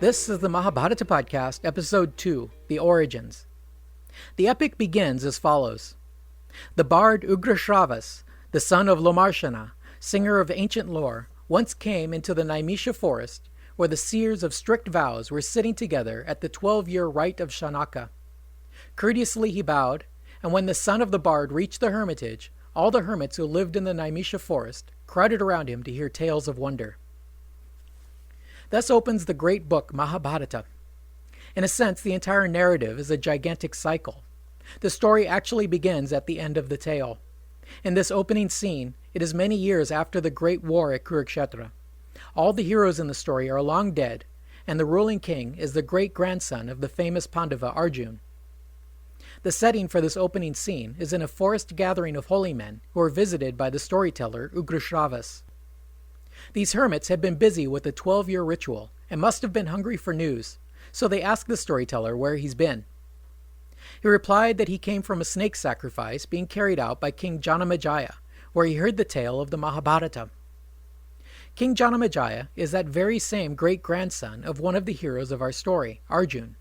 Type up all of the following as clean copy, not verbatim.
This is the Mahabharata podcast, episode 2, The Origins. The epic begins as follows. The bard Ugrasravas, the son of Lomarshana, singer of ancient lore, once came into the Janamejaya forest, where the seers of strict vows were sitting together at the 12-year rite of Shanaka. Courteously he bowed, and when the son of the bard reached the hermitage, all the hermits who lived in the Janamejaya forest crowded around him to hear tales of wonder. Thus opens the great book Mahabharata. In a sense, the entire narrative is a gigantic cycle. The story actually begins at the end of the tale. In this opening scene, it is many years after the great war at Kurukshetra. All the heroes in the story are long dead, and the ruling king is the great-grandson of the famous Pandava Arjun. The setting for this opening scene is in a forest gathering of holy men who are visited by the storyteller Ugrasravas. These hermits had been busy with the 12-year ritual and must have been hungry for news, so they asked the storyteller where he's been. He replied that he came from a snake sacrifice being carried out by King Janamejaya, where he heard the tale of the Mahabharata. King Janamejaya is that very same great-grandson of one of the heroes of our story, Arjun.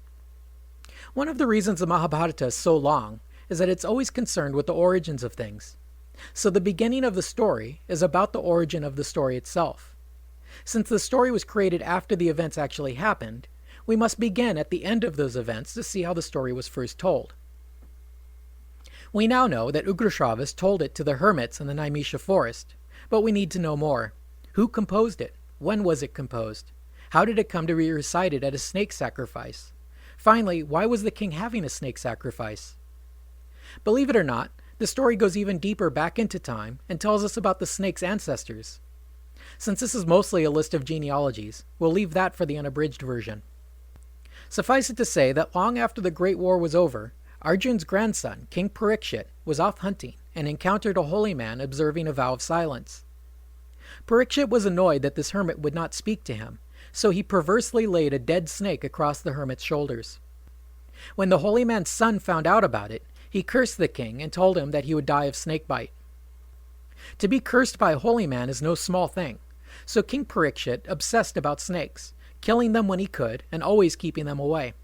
One of the reasons the Mahabharata is so long is that it's always concerned with the origins of things. So the beginning of the story is about the origin of the story itself. Since the story was created after the events actually happened, we must begin at the end of those events to see how the story was first told. We now know that Ugrasravas told it to the hermits in the Janamejaya forest, but we need to know more. Who composed it? When was it composed? How did it come to be recited at a snake sacrifice? Finally, why was the king having a snake sacrifice? Believe it or not, the story goes even deeper back into time and tells us about the snake's ancestors. Since this is mostly a list of genealogies, we'll leave that for the unabridged version. Suffice it to say that long after the Great War was over, Arjun's grandson, King Parikshit, was off hunting and encountered a holy man observing a vow of silence. Parikshit was annoyed that this hermit would not speak to him, so he perversely laid a dead snake across the hermit's shoulders. When the holy man's son found out about it, he cursed the king and told him that he would die of snakebite. To be cursed by a holy man is no small thing, so King Parikshit obsessed about snakes, killing them when he could and always keeping them away.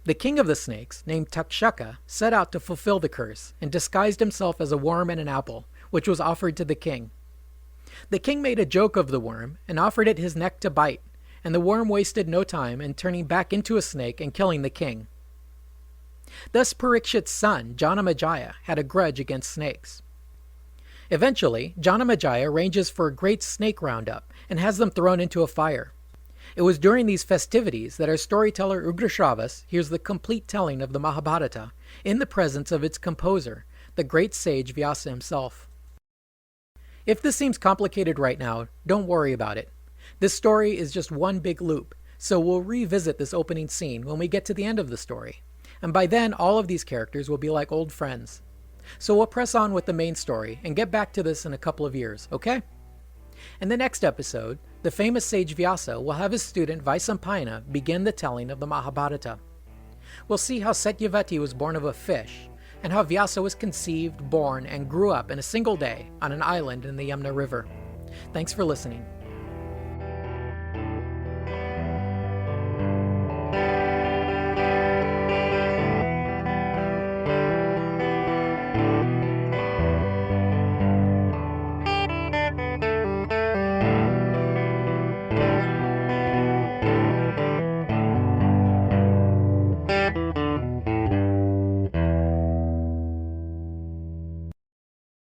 The king of the snakes, named Takshaka, set out to fulfill the curse and disguised himself as a worm and an apple, which was offered to the king. The king made a joke of the worm and offered it his neck to bite, and the worm wasted no time in turning back into a snake and killing the king. Thus Parikshit's son, Janamejaya, had a grudge against snakes. Eventually, Janamejaya arranges for a great snake roundup and has them thrown into a fire. It was during these festivities that our storyteller Ugrasravas hears the complete telling of the Mahabharata in the presence of its composer, the great sage Vyasa himself. If this seems complicated right now, don't worry about it. This story is just one big loop, so we'll revisit this opening scene when we get to the end of the story. And by then, all of these characters will be like old friends. So we'll press on with the main story and get back to this in a couple of years, okay? In the next episode, the famous sage Vyasa will have his student Vaisampayana begin the telling of the Mahabharata. We'll see how Satyavati was born of a fish, and how Vyasa was conceived, born, and grew up in a single day on an island in the Yamuna River. Thanks for listening.